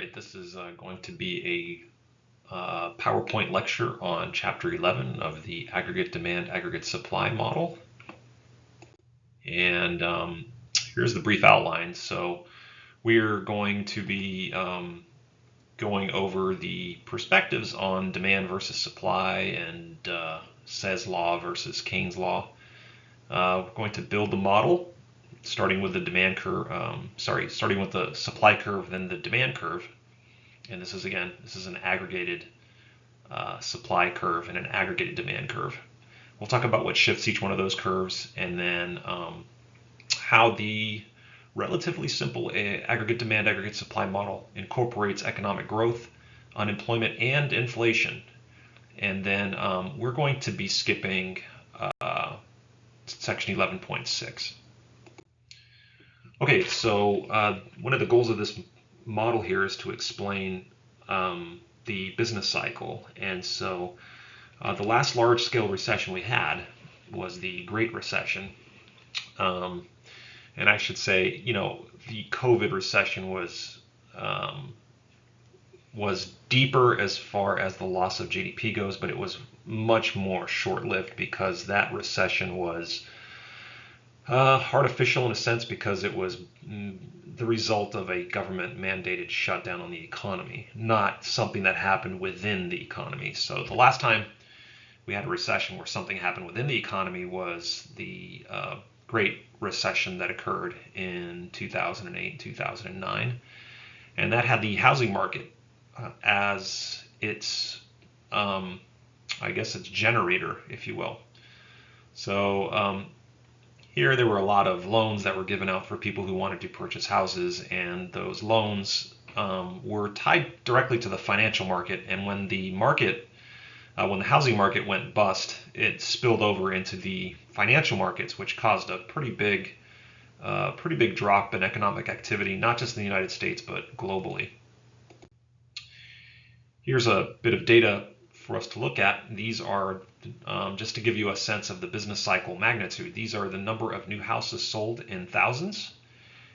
right, this is going to be a PowerPoint lecture on Chapter 11 of the Aggregate Demand, Aggregate Supply model. And here's the brief outline. So we're going to be going over the perspectives on demand versus supply and Say's law versus Keynes law. We're going to build the model, starting with the demand curve. Starting with the supply curve, then the demand curve. And this is an aggregated supply curve and an aggregated demand curve. We'll talk about what shifts each one of those curves, and then how the relatively simple aggregate demand, aggregate supply model incorporates economic growth, unemployment, and inflation. And then we're going to be skipping section 11.6. Okay, so one of the goals of this model here is to explain the business cycle. And so the last large-scale recession we had was the Great Recession. And I should say, the COVID recession was deeper as far as the loss of GDP goes, but it was much more short-lived because that recession was artificial in a sense because it was the result of a government-mandated shutdown on the economy, not something that happened within the economy. So the last time we had a recession where something happened within the economy was the Great Recession that occurred in 2008, 2009. And that had the housing market as its, its generator, if you will. So here there were a lot of loans that were given out for people who wanted to purchase houses, and those loans were tied directly to the financial market. And when the housing market went bust, it spilled over into the financial markets, which caused a pretty big drop in economic activity, not just in the United States, but globally. Here's a bit of data for us to look at. These are, just to give you a sense of the business cycle magnitude, these are the number of new houses sold in thousands.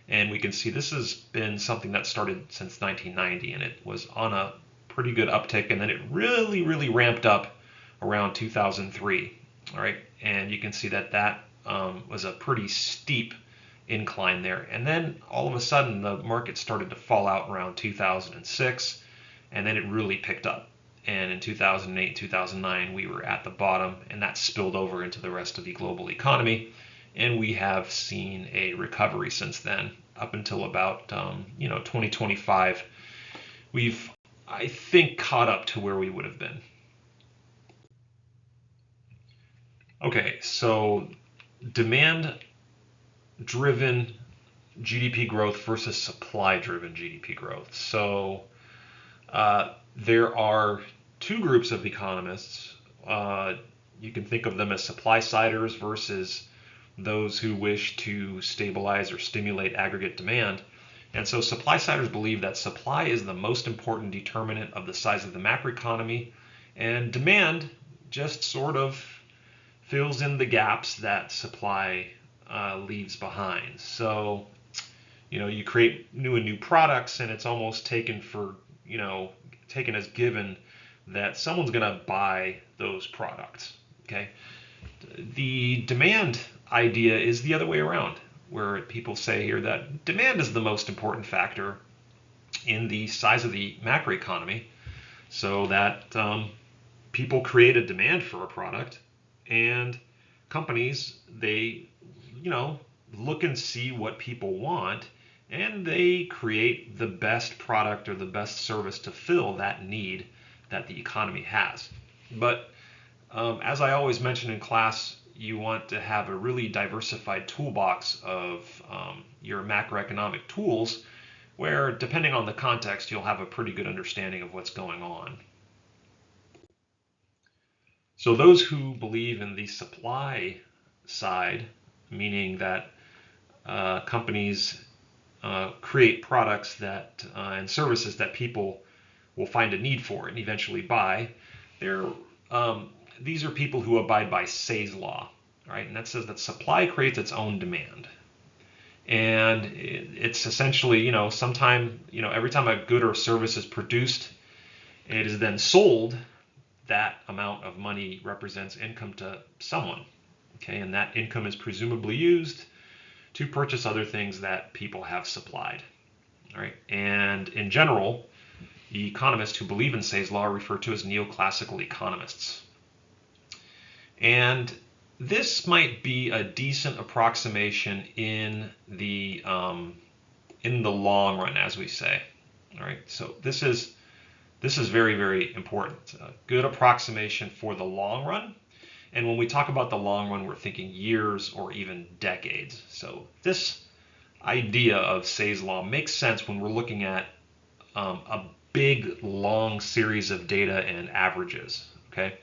And we can see this has been something that started since 1990, and it was on a pretty good uptick, and then it really, really ramped up around 2003. All right, and you can see that was a pretty steep incline there. And then all of a sudden, the market started to fall out around 2006, and then it really picked up. And in 2008, 2009, we were at the bottom, and that spilled over into the rest of the global economy. And we have seen a recovery since then, up until about 2025. We've, I think, caught up to where we would have been. Okay, so demand-driven GDP growth versus supply-driven GDP growth. So there are two groups of economists. You can think of them as supply-siders versus those who wish to stabilize or stimulate aggregate demand. And so supply-siders believe that supply is the most important determinant of the size of the macroeconomy, and demand just sort of fills in the gaps that supply leaves behind. So, you create new products, and it's almost taken as given that someone's going to buy those products. Okay, the demand idea is the other way around, where people say here that demand is the most important factor in the size of the macroeconomy, so that people create a demand for a product, and companies, they look and see what people want, and they create the best product or the best service to fill that need that the economy has. But as I always mention in class, you want to have a really diversified toolbox of your macroeconomic tools, where depending on the context, you'll have a pretty good understanding of what's going on. So those who believe in the supply side, meaning that companies create products that and services that people will find a need for and eventually buy, these are people who abide by Say's law, right? And that says that supply creates its own demand. And it's essentially, sometime, every time a good or service is produced, it is then sold. That amount of money represents income to someone. Okay, and that income is presumably used to purchase other things that people have supplied. All right, and in general, the economists who believe in Say's law are referred to as neoclassical economists. And this might be a decent approximation in the long run, as we say. All right, so this is very, very important. A good approximation for the long run. And when we talk about the long run, we're thinking years or even decades. So this idea of Say's law makes sense when we're looking at a big, long series of data and averages. Okay,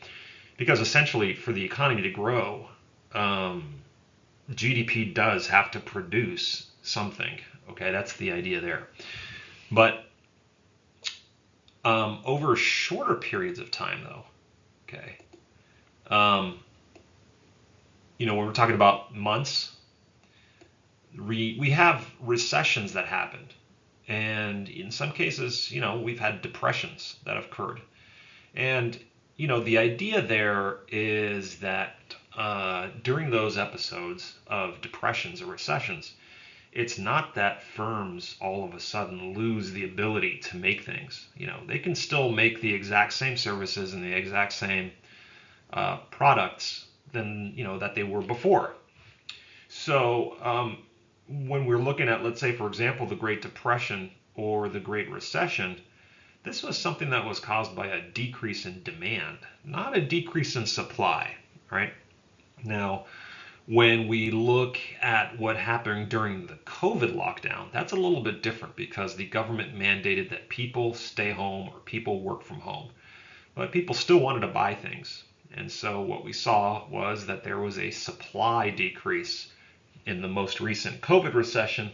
because essentially for the economy to grow, GDP does have to produce something. Okay, that's the idea there. But over shorter periods of time, though, okay, when we're talking about months, we have recessions that happened. And in some cases, we've had depressions that have occurred. And, the idea there is that during those episodes of depressions or recessions, it's not that firms all of a sudden lose the ability to make things. They can still make the exact same services and the exact same products than that they were before. So when we're looking at, let's say, for example, the Great Depression or the Great Recession, this was something that was caused by a decrease in demand, not a decrease in supply, right? Now, when we look at what happened during the COVID lockdown, that's a little bit different because the government mandated that people stay home or people work from home. But people still wanted to buy things. And so what we saw was that there was a supply decrease in the most recent COVID recession.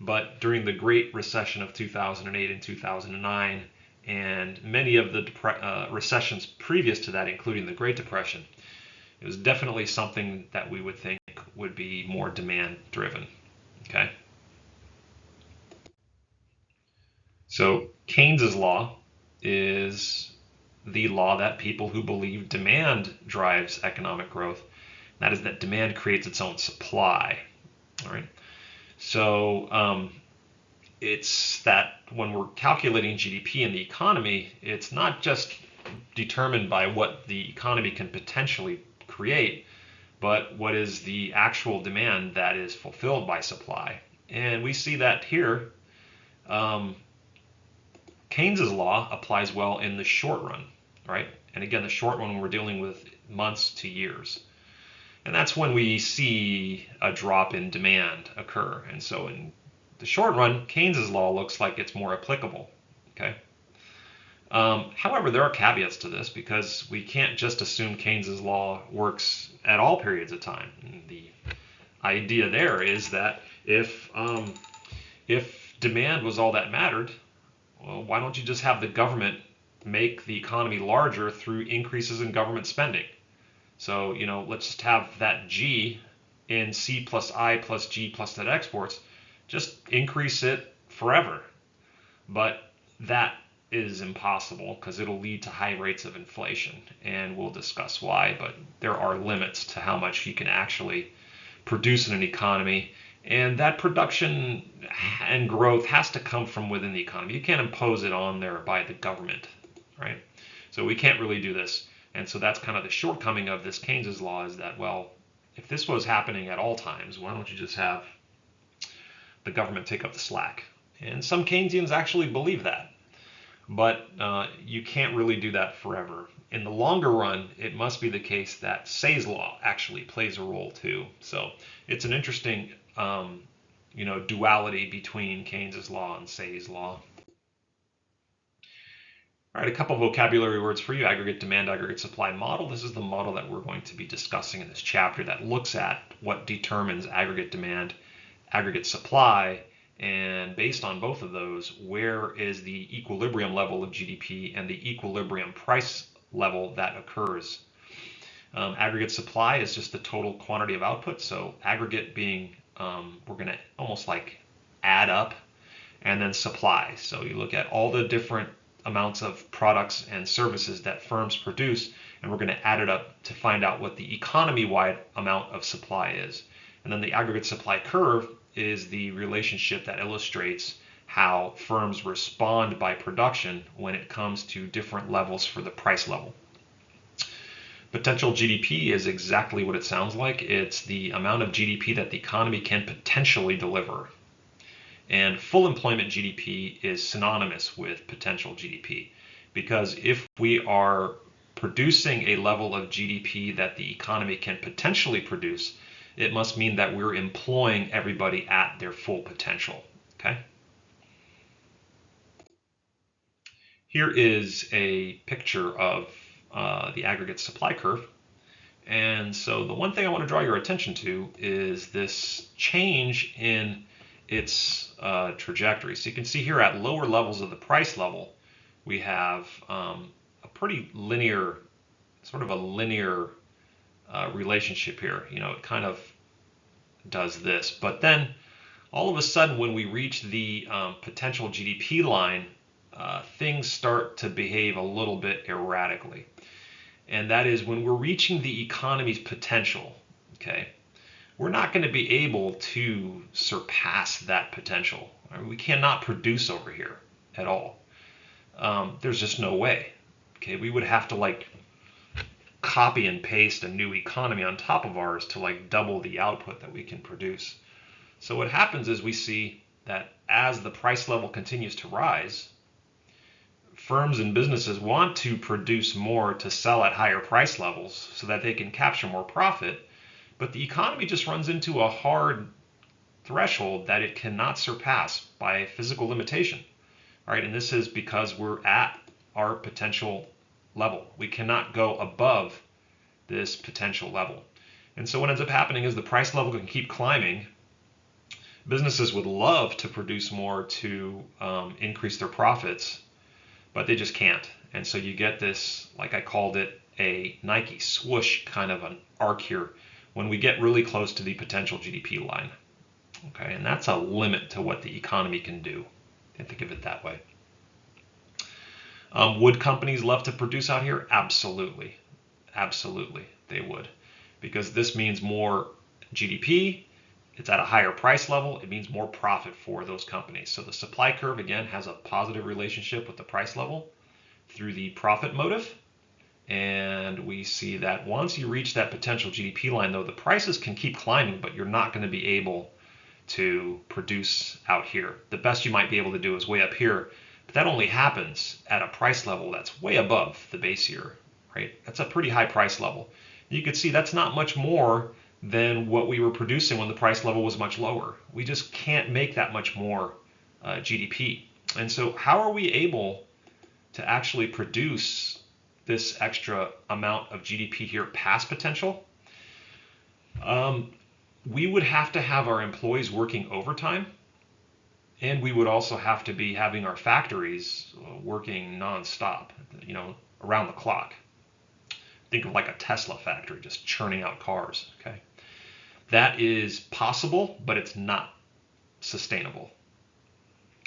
But during the Great Recession of 2008 and 2009, and many of the recessions previous to that, including the Great Depression, it was definitely something that we would think would be more demand driven. Okay. So Keynes's law is the law that people who believe demand drives economic growth, that is, that demand creates its own supply. All right. So it's that when we're calculating GDP in the economy, it's not just determined by what the economy can potentially create, but what is the actual demand that is fulfilled by supply. And we see that here. Keynes's law applies well in the short run, right? And again, the short run, we're dealing with months to years. And that's when we see a drop in demand occur. And so in the short run, Keynes's law looks like it's more applicable, okay? However, there are caveats to this because we can't just assume Keynes's law works at all periods of time. And the idea there is that if demand was all that mattered, well, why don't you just have the government make the economy larger through increases in government spending? So, let's just have that G in C plus I plus G plus net exports, just increase it forever. But that is impossible because it'll lead to high rates of inflation, and we'll discuss why, but there are limits to how much you can actually produce in an economy, and that production and growth has to come from within the economy. You can't impose it on there by the government, right? So we can't really do this. And so that's kind of the shortcoming of this Keynes's law, is that, well, if this was happening at all times, why don't you just have the government take up the slack? And some Keynesians actually believe that. But you can't really do that forever. In the longer run, it must be the case that Say's law actually plays a role too. So it's an interesting duality between Keynes's law and Say's law. All right, a couple of vocabulary words for you. Aggregate demand, aggregate supply model. This is the model that we're going to be discussing in this chapter that looks at what determines aggregate demand, aggregate supply, and based on both of those, where is the equilibrium level of GDP and the equilibrium price level that occurs. Aggregate supply is just the total quantity of output, so aggregate being we're going to almost like add up, and then supply. So you look at all the different amounts of products and services that firms produce, and we're going to add it up to find out what the economy-wide amount of supply is. And then the aggregate supply curve is the relationship that illustrates how firms respond by production when it comes to different levels for the price level. Potential GDP is exactly what it sounds like. It's the amount of GDP that the economy can potentially deliver. And full employment GDP is synonymous with potential GDP, because if we are producing a level of GDP that the economy can potentially produce, it must mean that we're employing everybody at their full potential. Okay? Here is a picture of the aggregate supply curve. And so the one thing I want to draw your attention to is this change in its trajectory. So you can see here at lower levels of the price level, we have a pretty linear, sort of a linear relationship here. You know, it kind of does this. But then all of a sudden, when we reach the potential GDP line, things start to behave a little bit erratically. And that is when we're reaching the economy's potential, okay, we're not going to be able to surpass that potential. We cannot produce over here at all. There's just no way. Okay, we would have to like copy and paste a new economy on top of ours to like double the output that we can produce. So what happens is we see that as the price level continues to rise, firms and businesses want to produce more to sell at higher price levels so that they can capture more profit, but the economy just runs into a hard threshold that it cannot surpass by physical limitation. All right, and this is because we're at our potential level. We cannot go above this potential level. And so what ends up happening is the price level can keep climbing. Businesses would love to produce more to increase their profits, but they just can't. And so you get this, like I called it, a Nike swoosh kind of an arc here when we get really close to the potential GDP line. Okay, and that's a limit to what the economy can do. I think of it that way. Would companies love to produce out here? Absolutely. Absolutely, they would. Because this means more GDP, it's at a higher price level, it means more profit for those companies. So the supply curve, again, has a positive relationship with the price level through the profit motive. And we see that once you reach that potential GDP line, though, the prices can keep climbing, but you're not going to be able to produce out here. The best you might be able to do is way up here, but that only happens at a price level that's way above the base year, right? That's a pretty high price level. You can see that's not much more than what we were producing when the price level was much lower. We just can't make that much more GDP. And so how are we able to actually produce this extra amount of GDP here past potential? We would have to have our employees working overtime, and we would also have to be having our factories working nonstop, you know, around the clock. Think of like a Tesla factory just churning out cars, okay? That is possible, but it's not sustainable.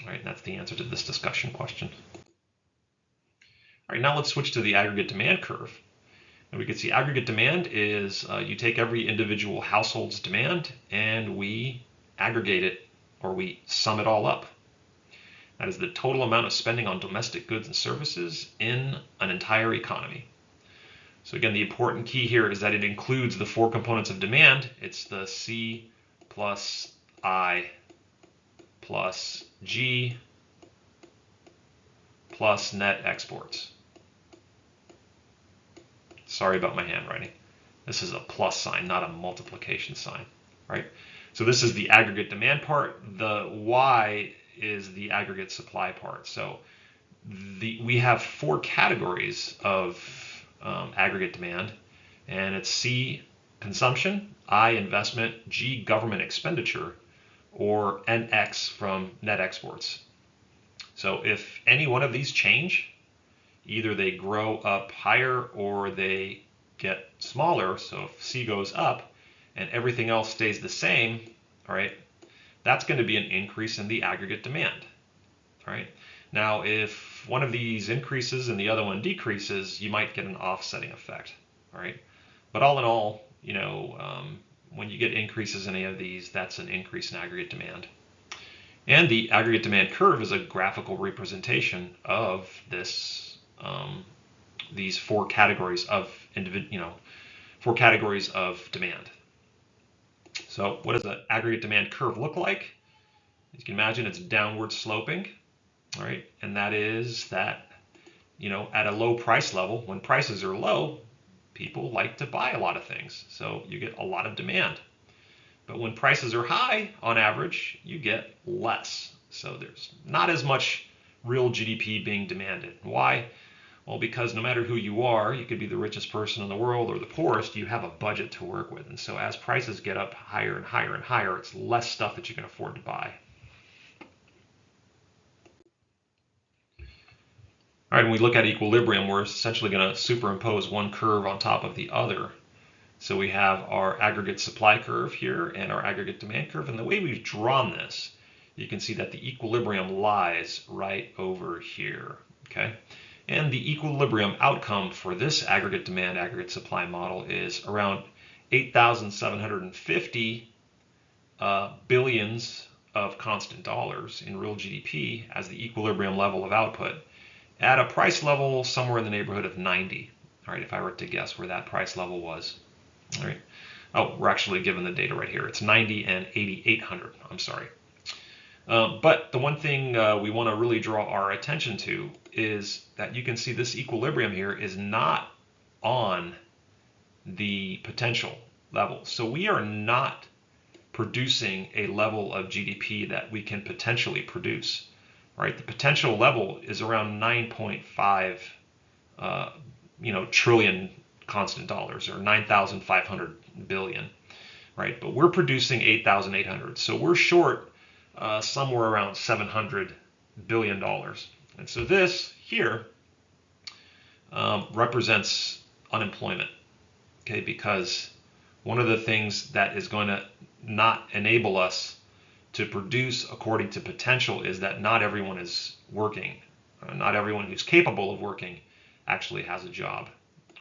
All right, that's the answer to this discussion question. All right, now let's switch to the aggregate demand curve. And we can see aggregate demand is you take every individual household's demand and we aggregate it, or we sum it all up. That is the total amount of spending on domestic goods and services in an entire economy. So again, the important key here is that it includes the four components of demand. It's the C plus I plus G plus net exports. Sorry about my handwriting. This is a plus sign, not a multiplication sign, right? So this is the aggregate demand part. The Y is the aggregate supply part. So we have four categories of aggregate demand, and it's C, consumption, I, investment, G, government expenditure, or NX from net exports. So if any one of these change, either they grow up higher or they get smaller. So if C goes up and everything else stays the same, all right, that's going to be an increase in the aggregate demand. All right. Now, if one of these increases and the other one decreases, you might get an offsetting effect. All right. But all in all, when you get increases in any of these, that's an increase in aggregate demand. And the aggregate demand curve is a graphical representation of this, these four categories of demand. So, what does the aggregate demand curve look like? As you can imagine, it's downward sloping. All right, and that is that, at a low price level, when prices are low, people like to buy a lot of things, so you get a lot of demand. But when prices are high, on average, you get less. So there's not as much real GDP being demanded. Why? Well, because no matter who you are, you could be the richest person in the world or the poorest, you have a budget to work with. And so as prices get up higher and higher and higher, it's less stuff that you can afford to buy. All right, when we look at equilibrium, we're essentially going to superimpose one curve on top of the other. So we have our aggregate supply curve here and our aggregate demand curve. And the way we've drawn this, you can see that the equilibrium lies right over here, okay? And the equilibrium outcome for this aggregate demand, aggregate supply model is around 8,750 billions of constant dollars in real GDP as the equilibrium level of output at a price level somewhere in the neighborhood of 90. All right, if I were to guess where that price level was. All right. Oh, we're actually given the data right here. It's 90 and 8,800. I'm sorry. But the one thing we want to really draw our attention to is that you can see this equilibrium here is not on the potential level. So we are not producing a level of GDP that we can potentially produce. Right? The potential level is around 9.5 trillion constant dollars, or 9,500 billion, right? But we're producing 8,800, so we're short somewhere around $700 billion. And so this here represents unemployment, okay? Because one of the things that is going to not enable us to produce according to potential is that not everyone is working. Not everyone who's capable of working actually has a job.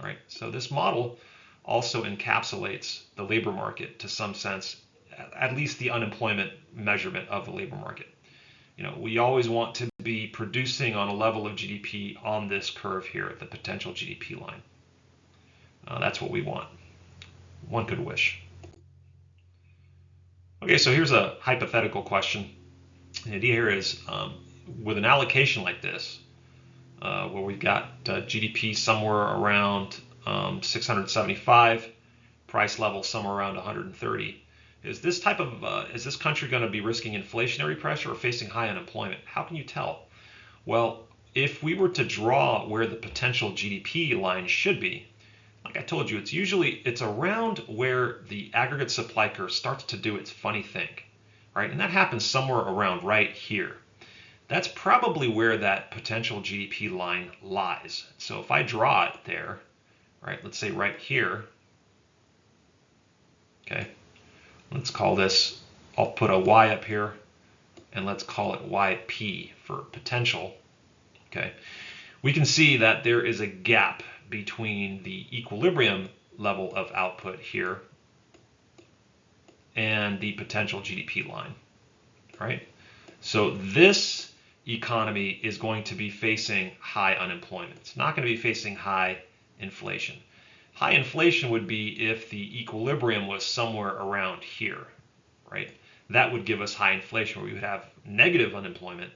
Right? So this model also encapsulates the labor market to some sense, at least the unemployment measurement of the labor market. We always want to be producing on a level of GDP on this curve here at the potential GDP line. That's what we want. One could wish. Okay, so here's a hypothetical question. The idea here is with an allocation like this, where we've got GDP somewhere around 675, price level somewhere around 130, is this country going to be risking inflationary pressure or facing high unemployment? How can you tell? Well, if we were to draw where the potential GDP line should be, like I told you, it's around where the aggregate supply curve starts to do its funny thing, right? And that happens somewhere around right here. That's probably where that potential GDP line lies. So if I draw it there, right, let's say right here, okay, let's call this, I'll put a Y up here, and let's call it YP for potential, okay? We can see that there is a gap between the equilibrium level of output here and the potential GDP line, right? So this economy is going to be facing high unemployment. It's not going to be facing high inflation. High inflation would be if the equilibrium was somewhere around here, right? That would give us high inflation, where we would have negative unemployment,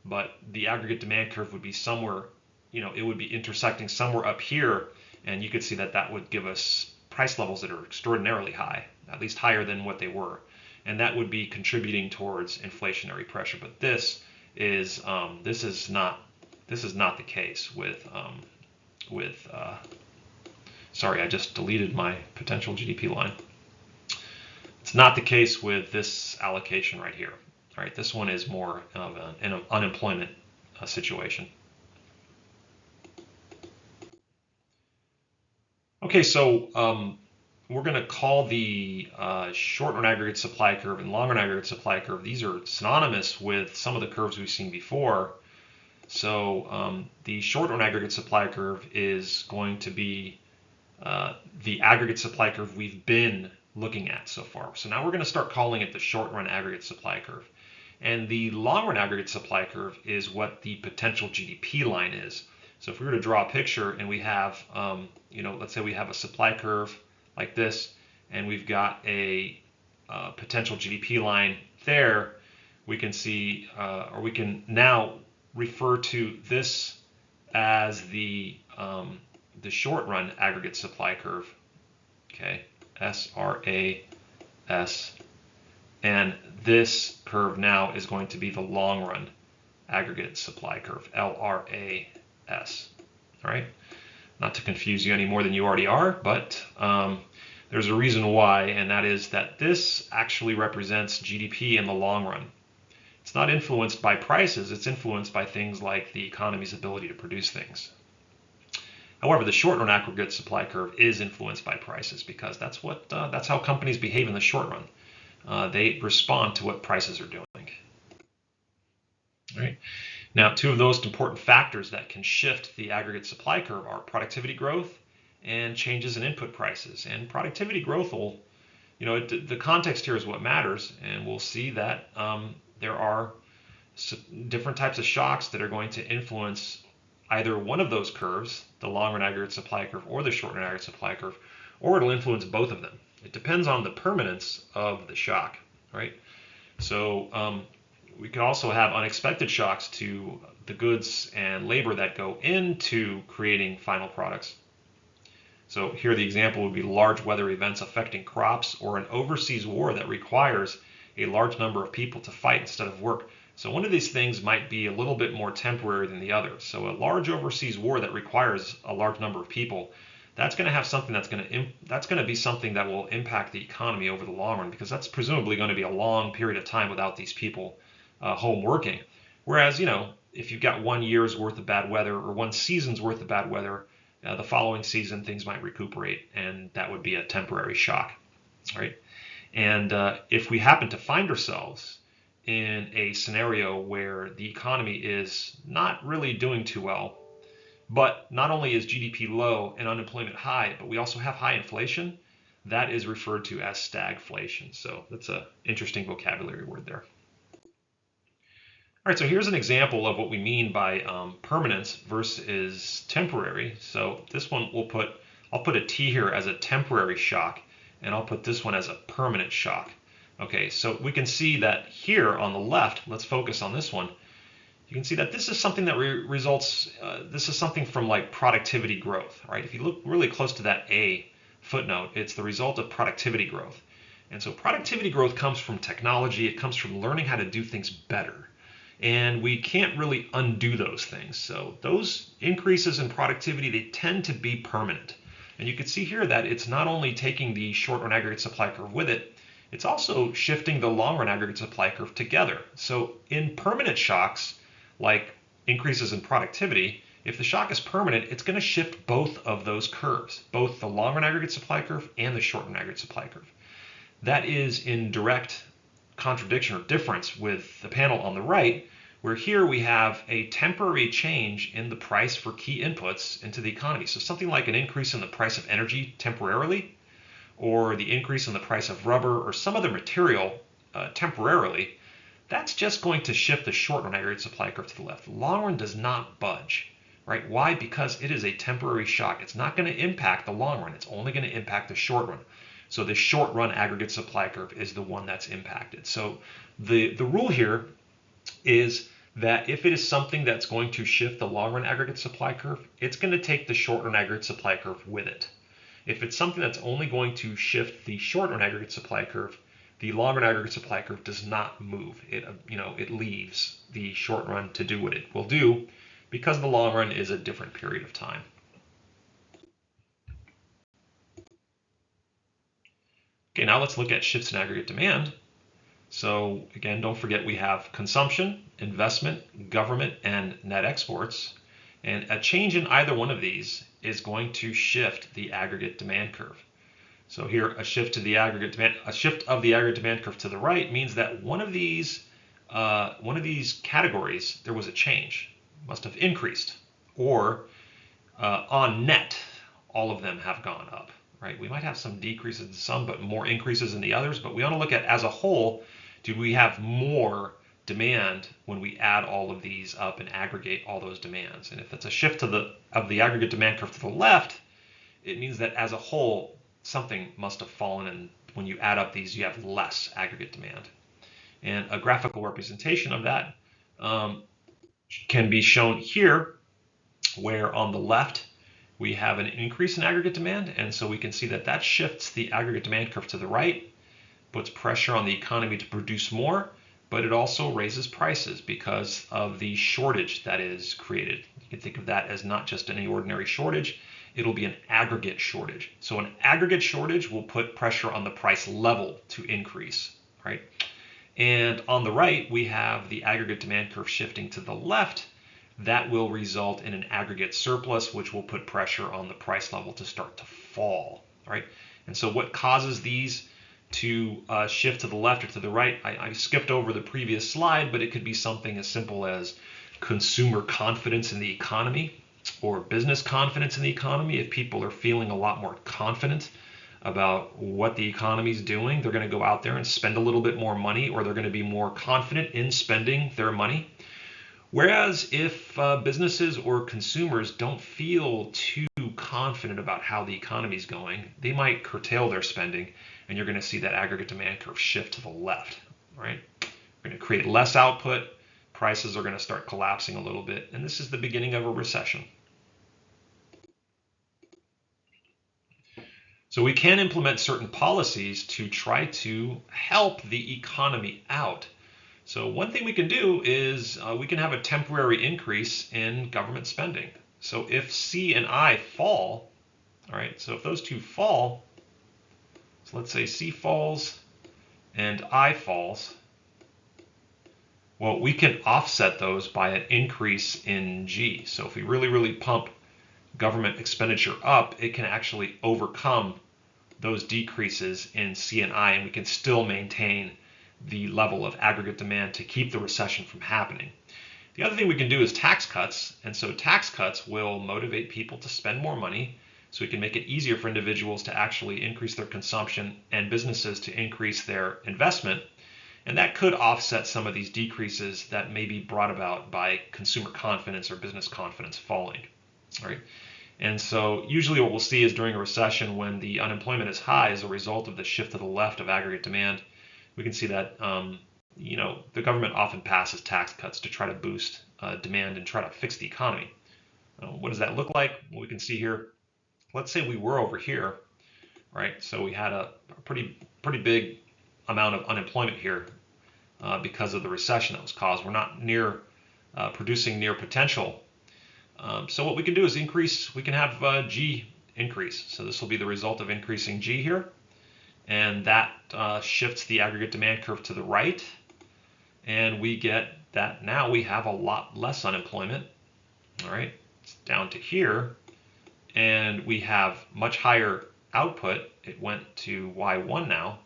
but the aggregate demand curve would be somewhere, it would be intersecting somewhere up here, and you could see that that would give us price levels that are extraordinarily high, at least higher than what they were, and that would be contributing towards inflationary pressure. But this is not the case with sorry, I just deleted my potential GDP line. It's not the case with this allocation right here. All right, this one is more of an unemployment situation. Okay, so we're going to call the short-run aggregate supply curve and long-run aggregate supply curve. These are synonymous with some of the curves we've seen before. So the short-run aggregate supply curve is going to be the aggregate supply curve we've been looking at so far. So now we're going to start calling it the short-run aggregate supply curve. And the long-run aggregate supply curve is what the potential GDP line is. So if we were to draw a picture and we have, let's say we have a supply curve like this, and we've got a potential GDP line there, we can see, or we can now refer to this as the short-run aggregate supply curve. Okay, SRAS, and this curve now is going to be the long-run aggregate supply curve, LRAS. All right, not to confuse you any more than you already are, but there's a reason why, and that is that this actually represents GDP in the long run. It's not influenced by prices, it's influenced by things like the economy's ability to produce things. However, the short-run aggregate supply curve is influenced by prices because that's how companies behave in the short run. They respond to what prices are doing. All right. Now, two of the most important factors that can shift the aggregate supply curve are productivity growth and changes in input prices. And productivity growth will, the context here is what matters, and we'll see that there are different types of shocks that are going to influence either one of those curves, the long-run aggregate supply curve or the short-run aggregate supply curve, or it'll influence both of them. It depends on the permanence of the shock, right? So we can also have unexpected shocks to the goods and labor that go into creating final products. So here the example would be large weather events affecting crops or an overseas war that requires a large number of people to fight instead of work. So one of these things might be a little bit more temporary than the other. So a large overseas war that requires a large number of people, that's going to have something that's going to be something that will impact the economy over the long run, because that's presumably going to be a long period of time without these people home working. Whereas, if you've got 1 year's worth of bad weather or 1 season's worth of bad weather, the following season things might recuperate, and that would be a temporary shock, right? And if we happen to find ourselves in a scenario where the economy is not really doing too well, but not only is GDP low and unemployment high, but we also have high inflation, that is referred to as stagflation. So that's an interesting vocabulary word there. All right, so here's an example of what we mean by permanence versus temporary. So this one I'll put a T here as a temporary shock, and I'll put this one as a permanent shock. Okay, so we can see that here on the left, let's focus on this one. You can see that this is something that this is something from like productivity growth, right? If you look really close to that A footnote, it's the result of productivity growth. And so productivity growth comes from technology, it comes from learning how to do things better. And we can't really undo those things. So those increases in productivity, they tend to be permanent. And you can see here that it's not only taking the short-run aggregate supply curve with it, it's also shifting the long-run aggregate supply curve together. So in permanent shocks, like increases in productivity, if the shock is permanent, it's going to shift both of those curves, both the long-run aggregate supply curve and the short-run aggregate supply curve. That is in direct contradiction or difference with the panel on the right, where here we have a temporary change in the price for key inputs into the economy. So something like an increase in the price of energy temporarily, or the increase in the price of rubber or some other material temporarily, that's just going to shift the short-run aggregate supply curve to the left. The long run does not budge, right? Why? Because it is a temporary shock. It's not going to impact the long run. It's only going to impact the short run. So the short-run aggregate supply curve is the one that's impacted. So the rule here is that if it is something that's going to shift the long-run aggregate supply curve, it's going to take the short-run aggregate supply curve with it. If it's something that's only going to shift the short-run aggregate supply curve, the long-run aggregate supply curve does not move. It leaves the short run to do what it will do, because the long run is a different period of time. Okay, now let's look at shifts in aggregate demand. So again, don't forget we have consumption, investment, government, and net exports. And a change in either one of these is going to shift the aggregate demand curve. So here, a shift of the aggregate demand curve to the right means that one of these categories, there was a change, must have increased, or on net, all of them have gone up, right? We might have some decreases in some, but more increases in the others. But we want to look at, as a whole, do we have more demand when we add all of these up and aggregate all those demands? And if it's a shift of the aggregate demand curve to the left, it means that as a whole, something must have fallen, and when you add up these, you have less aggregate demand. And a graphical representation of that can be shown here, where on the left we have an increase in aggregate demand, and so we can see that that shifts the aggregate demand curve to the right, puts pressure on the economy to produce more, but it also raises prices because of the shortage that is created. You can think of that as not just any ordinary shortage, it'll be an aggregate shortage. So an aggregate shortage will put pressure on the price level to increase, right? And on the right, we have the aggregate demand curve shifting to the left. That will result in an aggregate surplus, which will put pressure on the price level to start to fall, right? And so what causes these to shift to the left or to the right? I skipped over the previous slide, but it could be something as simple as consumer confidence in the economy or business confidence in the economy. If people are feeling a lot more confident about what the economy is doing, they're going to go out there and spend a little bit more money, or they're going to be more confident in spending their money. Whereas if businesses or consumers don't feel too confident about how the economy is going, they might curtail their spending, and you're going to see that aggregate demand curve shift to the left, right? We're going to create less output, prices are going to start collapsing a little bit, and this is the beginning of a recession. So we can implement certain policies to try to help the economy out. So one thing we can do is we can have a temporary increase in government spending. So if C and I fall, all right, so if those two fall, so let's say C falls and I falls, well, we can offset those by an increase in G. So if we really pump government expenditure up, it can actually overcome those decreases in C and I, and we can still maintain the level of aggregate demand to keep the recession from happening. The other thing we can do is tax cuts, and so tax cuts will motivate people to spend more money, so we can make it easier for individuals to actually increase their consumption and businesses to increase their investment, and that could offset some of these decreases that may be brought about by consumer confidence or business confidence falling. All right? And so usually what we'll see is during a recession, when the unemployment is high as a result of the shift to the left of aggregate demand, we can see that the government often passes tax cuts to try to boost demand and try to fix the economy. What does that look like? Well, we can see here, let's say we were over here, right? So we had a pretty big amount of unemployment here because of the recession that was caused. We're not producing near potential. So what we can do is we can have G increase. So this will be the result of increasing G here. And that shifts the aggregate demand curve to the right. And we get that now we have a lot less unemployment. All right, it's down to here. And we have much higher output. It went to Y1 now.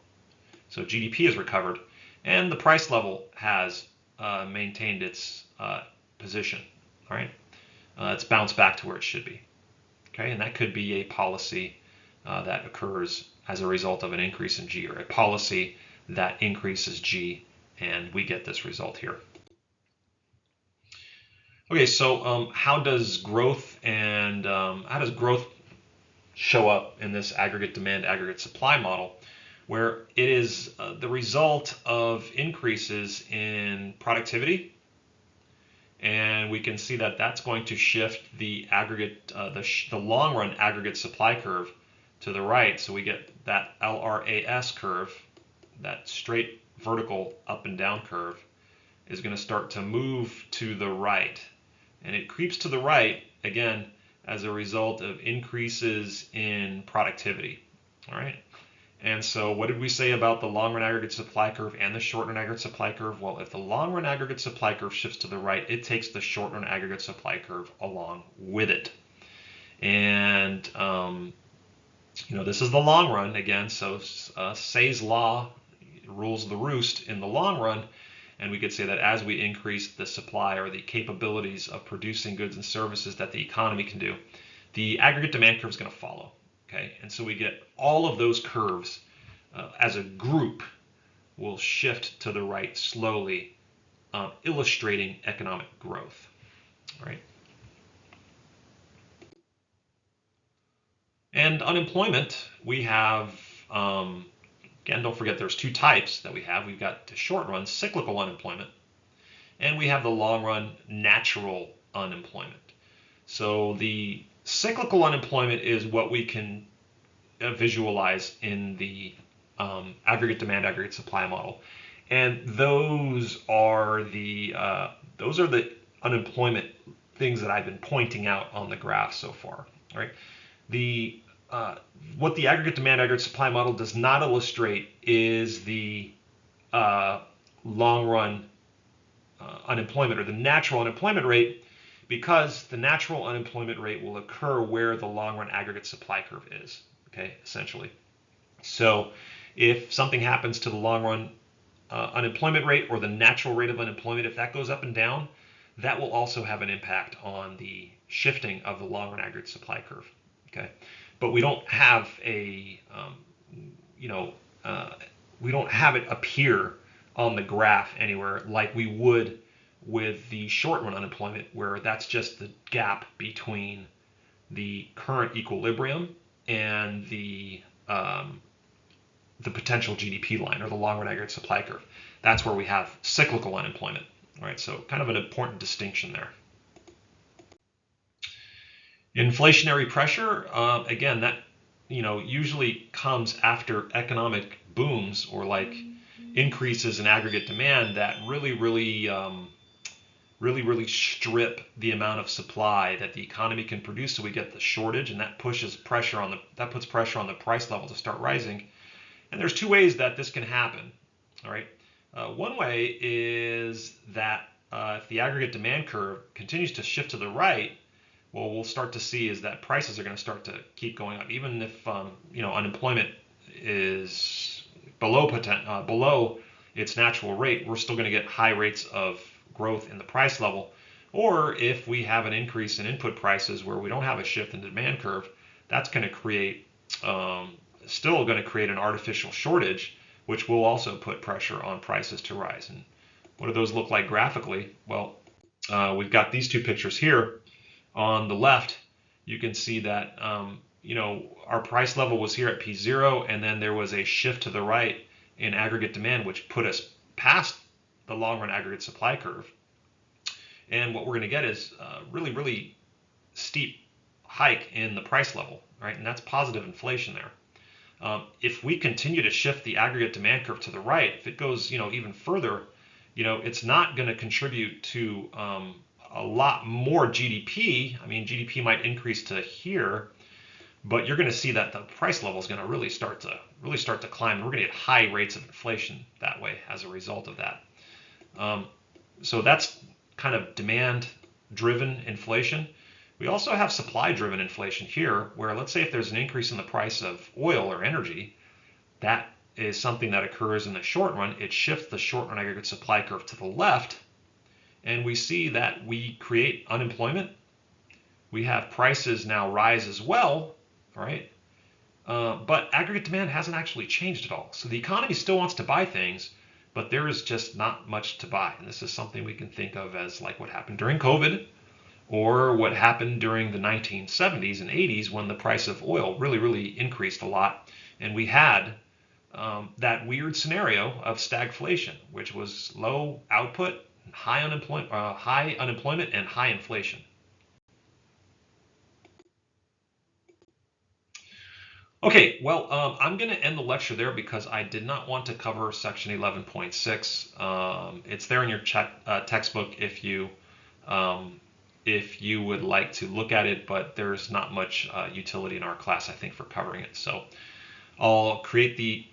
So GDP has recovered. And the price level has maintained its position. All right. It's bounced back to where it should be. Okay, and that could be a policy that occurs as a result of an increase in G, or a policy that increases G, and we get this result here. Okay, so how does growth show up in this aggregate demand, aggregate supply model, where it is the result of increases in productivity? And we can see that that's going to shift the aggregate, the long run aggregate supply curve to the right. So we get that LRAS curve, that straight vertical up and down curve, is going to start to move to the right. And it creeps to the right, again, as a result of increases in productivity. All right. And so what did we say about the long-run aggregate supply curve and the short-run aggregate supply curve? Well, if the long-run aggregate supply curve shifts to the right, it takes the short-run aggregate supply curve along with it. And, This is the long run again, so Say's law rules the roost in the long run, and we could say that as we increase the supply or the capabilities of producing goods and services that the economy can do, the aggregate demand curve is going to follow. Okay, and so we get all of those curves as a group will shift to the right slowly, illustrating economic growth. All right. And unemployment, we have, again, don't forget there's two types that we have. We've got the short run cyclical unemployment, and we have the long run natural unemployment. So the cyclical unemployment is what we can visualize in the aggregate demand, aggregate supply model, and those are the unemployment things that I've been pointing out on the graph so far. All right, what the aggregate demand, aggregate supply model does not illustrate is the long run unemployment or the natural unemployment rate, because the natural unemployment rate will occur where the long run aggregate supply curve is. Okay, essentially. So if something happens to the long run unemployment rate or the natural rate of unemployment, if that goes up and down, that will also have an impact on the shifting of the long run aggregate supply curve. Okay, but we don't have we don't have it appear on the graph anywhere like we would with the short run unemployment, where that's just the gap between the current equilibrium and the potential GDP line, or the long run aggregate supply curve. That's where we have cyclical unemployment. All right, so kind of an important distinction there. Inflationary pressure, again, that usually comes after economic booms or like increases in aggregate demand that really strip the amount of supply that the economy can produce, so we get the shortage, and that puts pressure on the price level to start rising. And there's two ways that this can happen. All right, one way is that if the aggregate demand curve continues to shift to the right, what we'll start to see is that prices are going to start to keep going up, even if unemployment is below its natural rate. We're still going to get high rates of growth in the price level. Or if we have an increase in input prices where we don't have a shift in the demand curve, that's going to create still going to create an artificial shortage, which will also put pressure on prices to rise. And what do those look like graphically? Well, we've got these two pictures here. On the left, you can see that our price level was here at P0, and then there was a shift to the right in aggregate demand, which put us past the long run aggregate supply curve. And what we're going to get is a really steep hike in the price level, right? And that's positive inflation there. If we continue to shift the aggregate demand curve to the right, if it goes even further, it's not going to contribute to a lot more GDP. I mean, GDP might increase to here, but you're going to see that the price level is going to really start to climb. We're going to get high rates of inflation that way as a result of that. So that's kind of demand-driven inflation. We also have supply-driven inflation here, where let's say if there's an increase in the price of oil or energy, that is something that occurs in the short run. It shifts the short run aggregate supply curve to the left, and we see that we create unemployment. We have prices now rise as well, right? But aggregate demand hasn't actually changed at all. So the economy still wants to buy things, but there is just not much to buy. And this is something we can think of as like what happened during COVID, or what happened during the 1970s and 80s when the price of oil really increased a lot. And we had that weird scenario of stagflation, which was low output, high unemployment and high inflation. Okay, well, I'm going to end the lecture there because I did not want to cover section 11.6. It's there in your textbook if you would like to look at it, but there's not much utility in our class, I think, for covering it. So I'll create the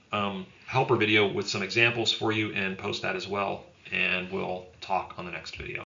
helper video with some examples for you and post that as well, and we'll talk on the next video.